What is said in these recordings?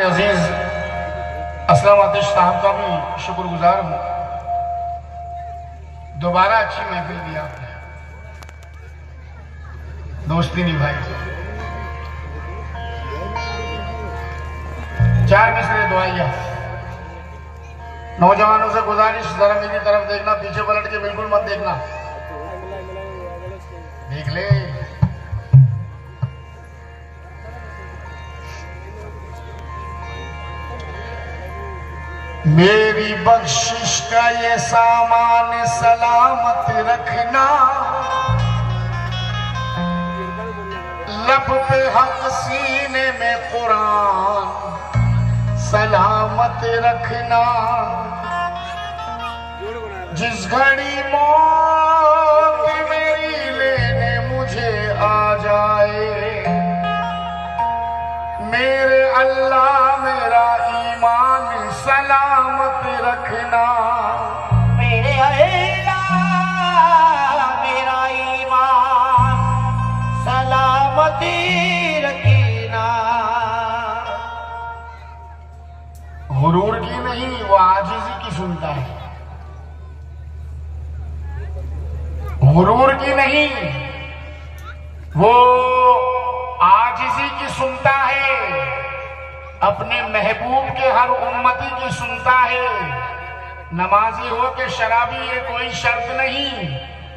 अजीज असलम आतिश साहब का भी शुक्रगुजार हूँ। दोबारा अच्छी महफिल दी आपने, दोस्ती निभाई। 4 मिसरे दुआइया। नौजवानों से गुजारिश, जरा मेरी तरफ देखना, पीछे पलट के बिल्कुल मत देखना। देख ले। मेरी बख्शिश का ये सामान सलामत रखना, लब पे हक सीने में कुरान सलामत रखना। जिस घड़ी मौत मेरी लेने मुझे आ जाए, मेरे अल्लाह मेरा ईमान सलामत रखना। मेरे अल्लाह मेरा ईमान सलामती रखना। गुरूर की नहीं, वो आजिज़ी की सुनता है। गुरूर की नहीं, वो आजिज़ी की सुनता है। अपने महबूब के हर उम्मती की सुनता है। नमाजी हो के शराबी, ये कोई शर्त नहीं।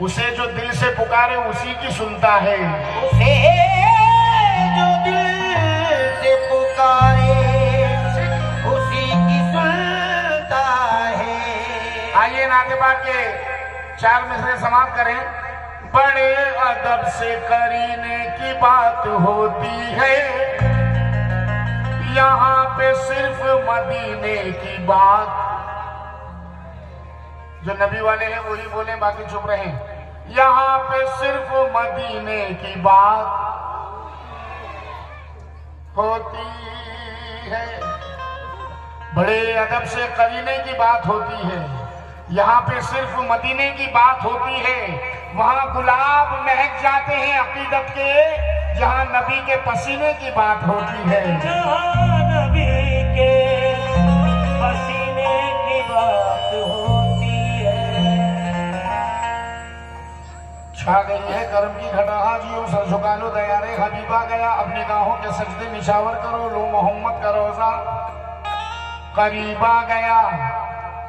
उसे जो दिल से पुकारे उसी की सुनता है। उसे जो दिल से पुकारे उसी की सुनता है। आइए नाते पाक के 4 मिसरे समाप्त करें। बड़े अदब से करीने की बात होती है, यहाँ पे सिर्फ मदीने की बात। जो नबी वाले हैं वही बोले, बाकी चुप रहे। यहाँ पे सिर्फ मदीने की बात होती है। बड़े अदब से करीने की बात होती है, यहाँ पे सिर्फ मदीने की बात होती है। वहाँ गुलाब महक जाते हैं अकीदत के, जहाँ नबी के पसीने की बात होती है। जहाँ नबी के पसीने की बात होती है। छा गई है करम की घटा, हाजियों सर झुका लो, दयारे हबीबा गया। अब निगाहों के सजदे निशावर करो, लो मोहम्मद का रोजा करीबा गया।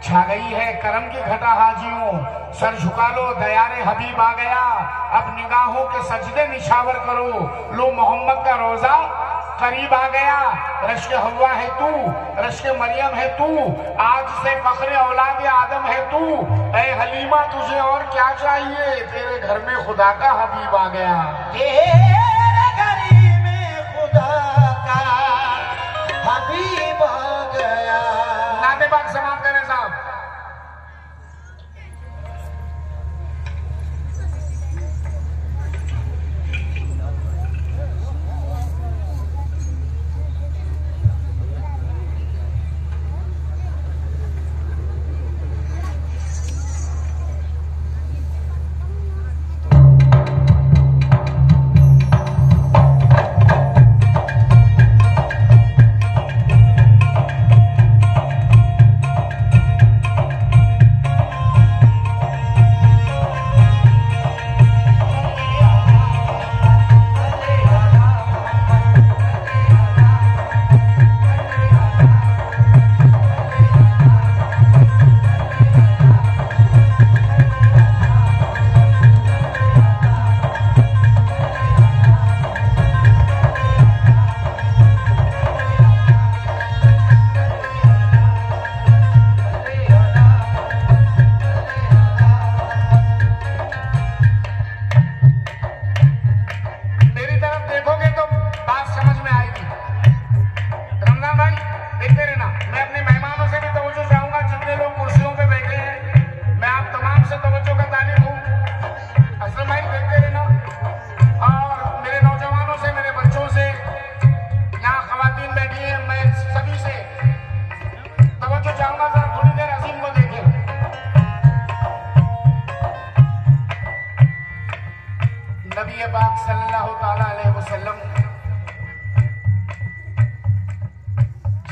छा गई है करम की घटा, हाजियों सर झुका लो, दयारे हबीब आ गया। अब निगाहों के सजदे निशावर करो, लो मोहम्मद का रोजा करीब आ गया। रश्क हवा है तू, रश्क मरियम है तू, आज से फख्र औलाद आदम है तू। ऐ हलीमा तुझे और क्या चाहिए, तेरे घर में खुदा का हबीब आ गया। तेरे घर में खुदा का हबीब आ गया। नाते पाक समाप्त करें साहब।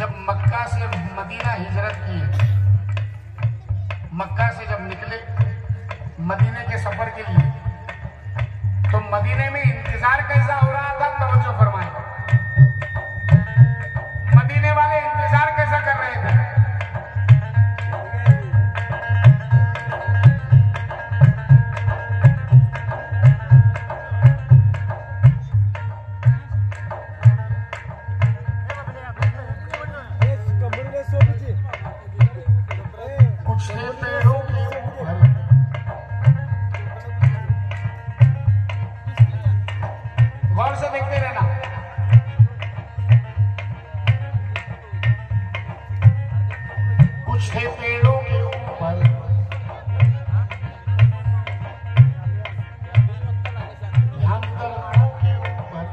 जब मक्का से मदीना हिजरत की, मक्का से जब निकले मदीने के सफर के लिए, तो मदीने में इंतजार कैसा हो रहा था, तवज्जो फरमाएं। मदीने वाले इंतजार कैसा कर रहे थे? कुछ थे पेड़ों के ऊपर, गौर से देखते रहना। कुछ थे पेड़ों के ऊपर, ध्यान दरों के ऊपर,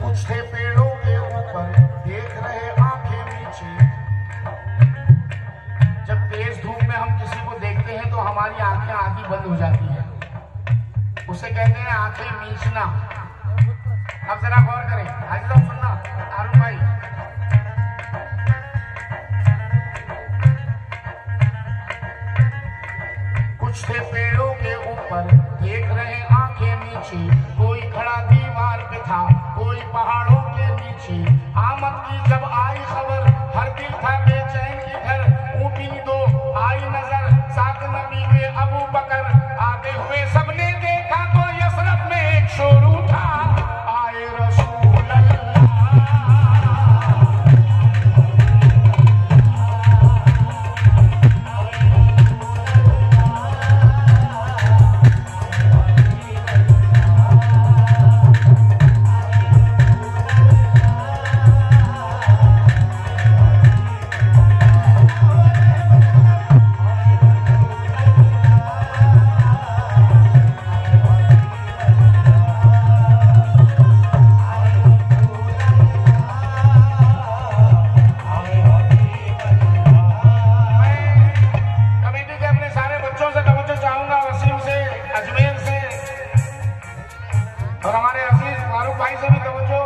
कुछ थे पेड़ों के ऊपर, देख रहे आंखें नीचे। जब तेज धूप में हम किसी को देखते हैं तो हमारी आंखें आधी बंद हो जाती है, उसे कहते हैं आंखें मीचना। अब जरा गौर करें, हाजी साहब सुनना, अरुण भाई, कुछ थे पेड़ों के ऊपर, देख रहे आंखें नीचे। कोई खड़ा दीवार पे था, कोई पहाड़ों के नीचे। आमद की जब आई खबर, हर दिल था बेचैन इधर। ऊँटी दो आई नजर, साथ नबी के अबू बकर। आते हुए सबने देखा तो यसरफ में एक शोर उठा, आए रसूल अल्लाह। और हमारे अजीज फारूक भाई से भी तवज्जो।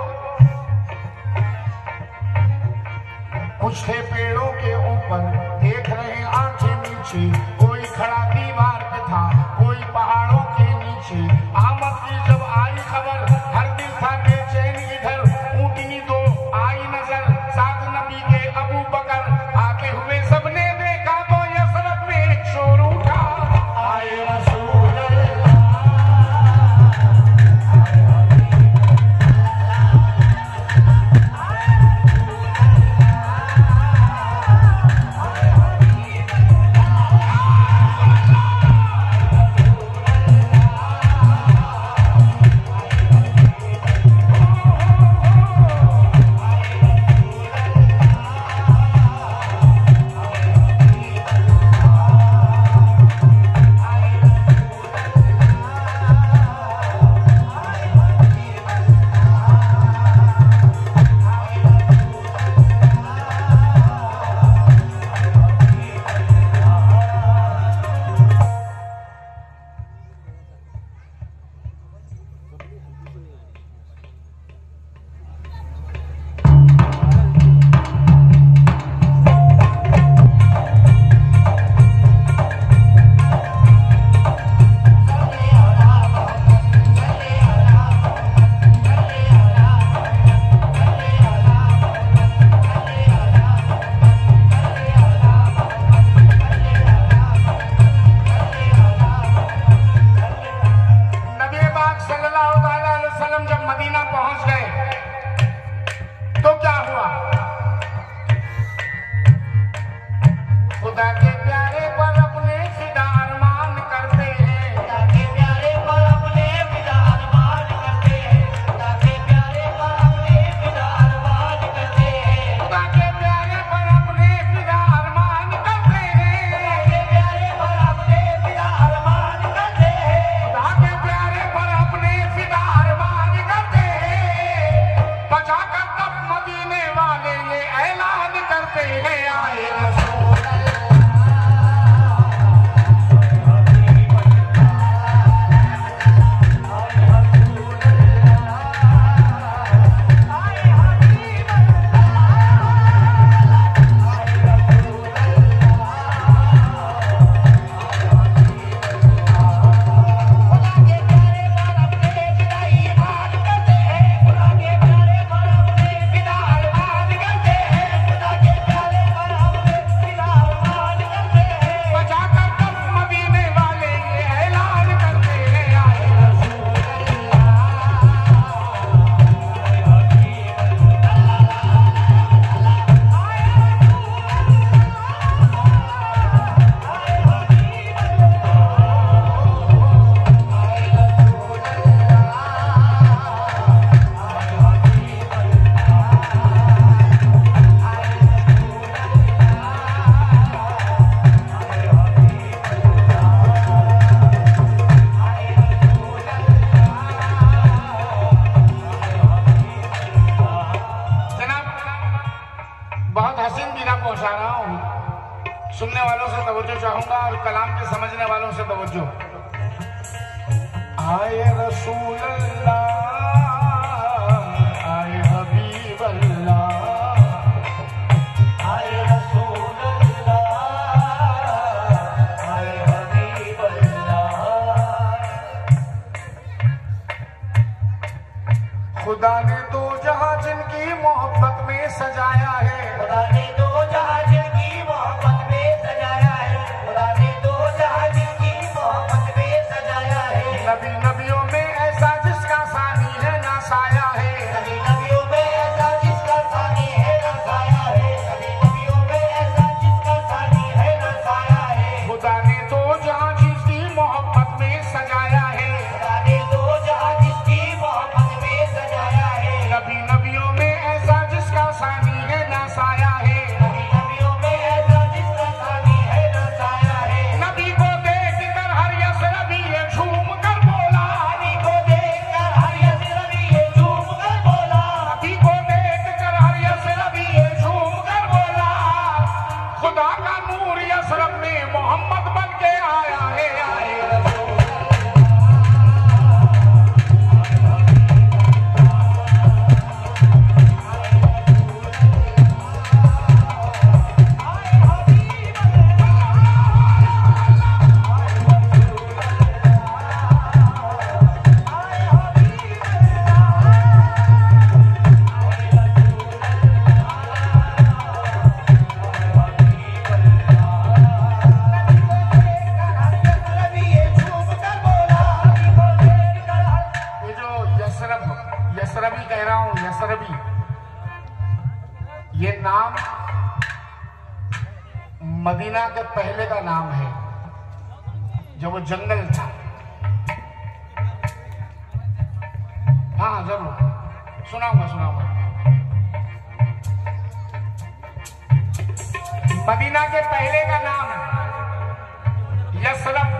कुछ थे पेड़ों के ऊपर, देख रहे आंखें नीचे। कोई खड़ा दीवार पे था, कोई पहाड़ों के नीचे। आमद की जब आई खबर, हर दिल था बेचैन इधर। ऊँटनी दो आई नजर, साथ नबी के अबू बकर। आते हुए सबने देखा तो यसरफ में एक शोर उठा, आए रसूल। जब मदीना पहुंच गए तो क्या हुआ? खुदा के प्यारे पर अपने फिदा अरमान करते हैं। खुदा के प्यारे पर अपने फिदा अरमान करते हैं। खुदा के प्यारे पर अपने फिदा अरमान करते हैं। खुदा के प्यारे पर अपने फिदा अरमान करते हैं। खुदा के प्यारे पर अपने फिदा अरमान करते हैं। खुदा के प्यारे पर अपने फिदा अरमान करते हैं। बचा कर तब मदीने वाले ये ऐलान करते हैं, आए रसूल। पसीना पहुंचा रहा हूं। सुनने वालों से तवज्जो चाहूंगा और कलाम के समझने वालों से तवज्जो। आए रसूल अल्लाह, आए हबीब अल्लाह, आए रसूल अल्लाह, आए हबीब अल्लाह। खुदा ने दो जहां जिनकी मोहब्बत में सजाया है, खुदा ने दो जहां जिनकी मोहब्बत में सजाया है, खुदा ने दो जहां जिनकी मोहब्बत में सजाया है। नबी नबियों में ऐसा जिसका सानी है ना साया है, नबी नबियों में ऐसा जिसका सानी है ना साया है, नबी नबियों में ऐसा जिसका सानी है ना साया है। खुदा ने दो जहां जिसकी मोहब्बत में सजाया है, खुदा ने दो जहां जिसकी मोहब्बत में सजाया है। नबी नबियों में ऐसा जिसका सानी है ना साया है, नबी नबियों में ऐसा जिसका सानी है ना साया है। नबी को देख कर हर यसरबी ये झूम कर बोला, नबी को देखकर हर यसरबी ये झूम कर बोला, नबी को देख कर हर यसरबी ये झूम कर बोला, खुदा का नूर यसरब में मोहम्मद बन के आया है। आए यसरबी कह रहा हूं, यसरबी ये नाम मदीना के पहले का नाम है, जब वो जंगल था। हाँ जरूर सुनाऊंगा। मदीना के पहले का नाम यसरब।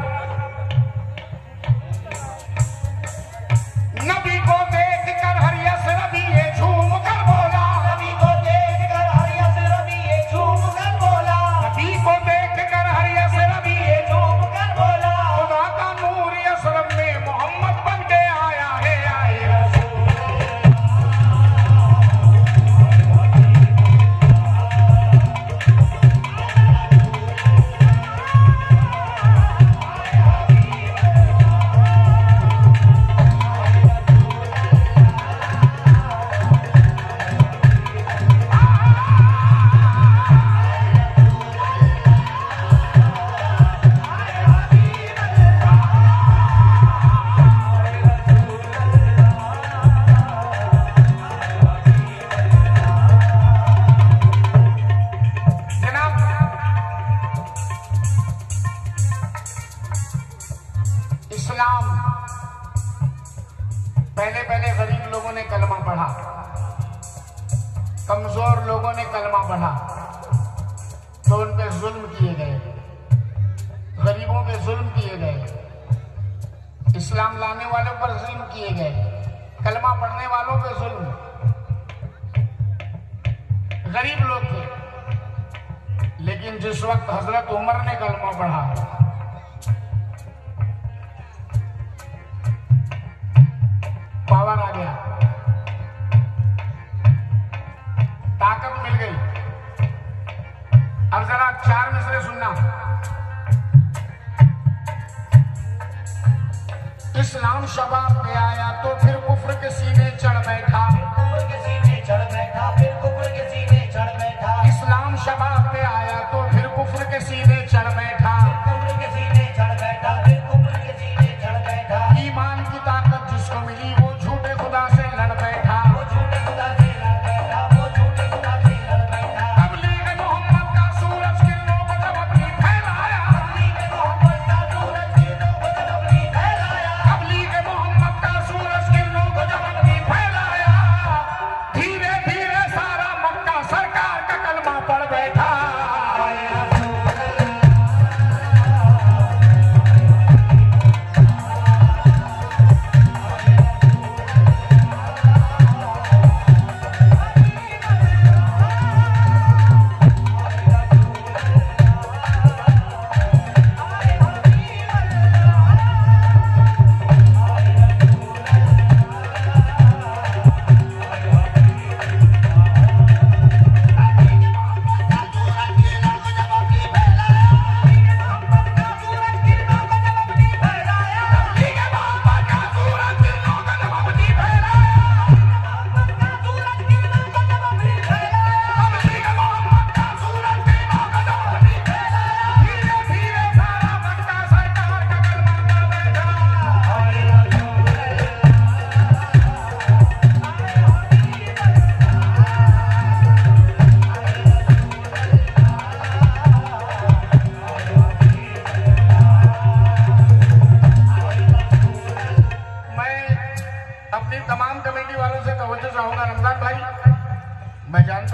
नबी को देख कर हर यसरबी ये झूम कर बोला, नबी को देखकर हर यसरबी ये झूम कर बोला, नबी को देख कर हर यसरबी ये झूम कर बोला। खुदा का नूर यसरब में मोहम्मद बन के आया है। आए इस्लाम पहले गरीब लोगों ने कलमा पढ़ा, कमजोर लोगों ने कलमा पढ़ा तो उन पे जुल्म किए गए, गरीबों पे जुल्म किए गए, इस्लाम लाने वालों पर जुल्म किए गए, कलमा पढ़ने वालों पे जुल्म। गरीब लोग थे, लेकिन जिस वक्त हजरत उमर ने कलमा पढ़ा पावर आ गया, ताकत मिल गई। अब जरा 4 मिसरे सुनना। इस्लाम शबाब पे आया तो फिर कुफ्र के सीने चढ़ बैठा, कुफ्र के सीने चढ़ बैठा, फिर कुफ्र के सीने चढ़ बैठा। इस्लाम शबाब पे आया तो फिर कुफ्र के सीने चढ़ बैठा, कुफ्र के सीने चढ़ बैठा, फिर कुफ्र के सीने चढ़ बैठा। ईमान की ताकत जिसको मिली वो झूठे खुदा से लड़ बैठा, वो झूठे खुदा से लड़ बैठा, वो झूठे खुदा से लड़ बैठा। तबलीग मोहम्मद का सूरज किरणों को जब अपनी फैलाया, तबलीग मोहम्मद का सूरज किरणों को जब अपनी फैलाया, तबलीग मोहम्मद का सूरज किरणों को जब अपनी फैलाया,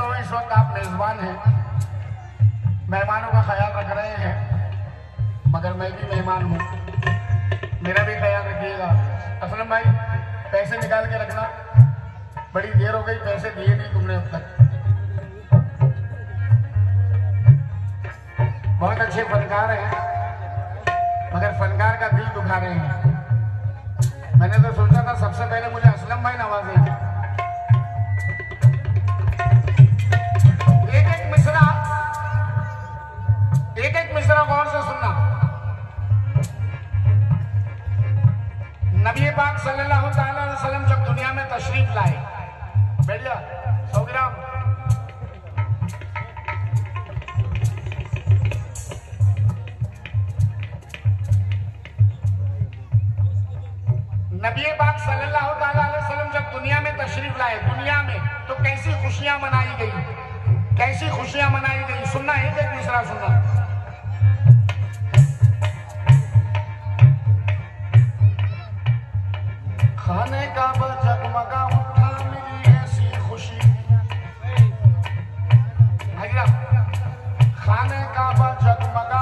तो इस वक्त आप मेजबान हैं, मेहमानों का ख्याल रख रहे हैं, मगर मैं भी मेहमान हूँ, मेरा भी ख्याल रखिएगा। असलम भाई पैसे निकाल के रखना, बड़ी देर हो गई, पैसे दिए नहीं तुमने अब तक। बहुत अच्छे फनकार हैं, मगर फनकार का दिल दुखा रहे हैं। मैंने तो सोचा था सबसे पहले मुझे असलम भाई नवाजेंगे। एक एक मिसरा गौर से सुनना। नबी पाक सल्लल्लाहु अलैहि वसल्लम जब दुनिया में तशरीफ लाए, बैठ जा 100 ग्राम। नबी पाक सल्लल्लाहु अलैहि वसल्लम जब दुनिया में तशरीफ लाए, दुनिया में तो कैसी खुशियां मनाई गई, कैसी खुशियां मनाई गई। सुनना, एक एक मिसरा सुनना। खाने का जगमगा उठा, मिली ऐसी खुशी। खाने का जगमगा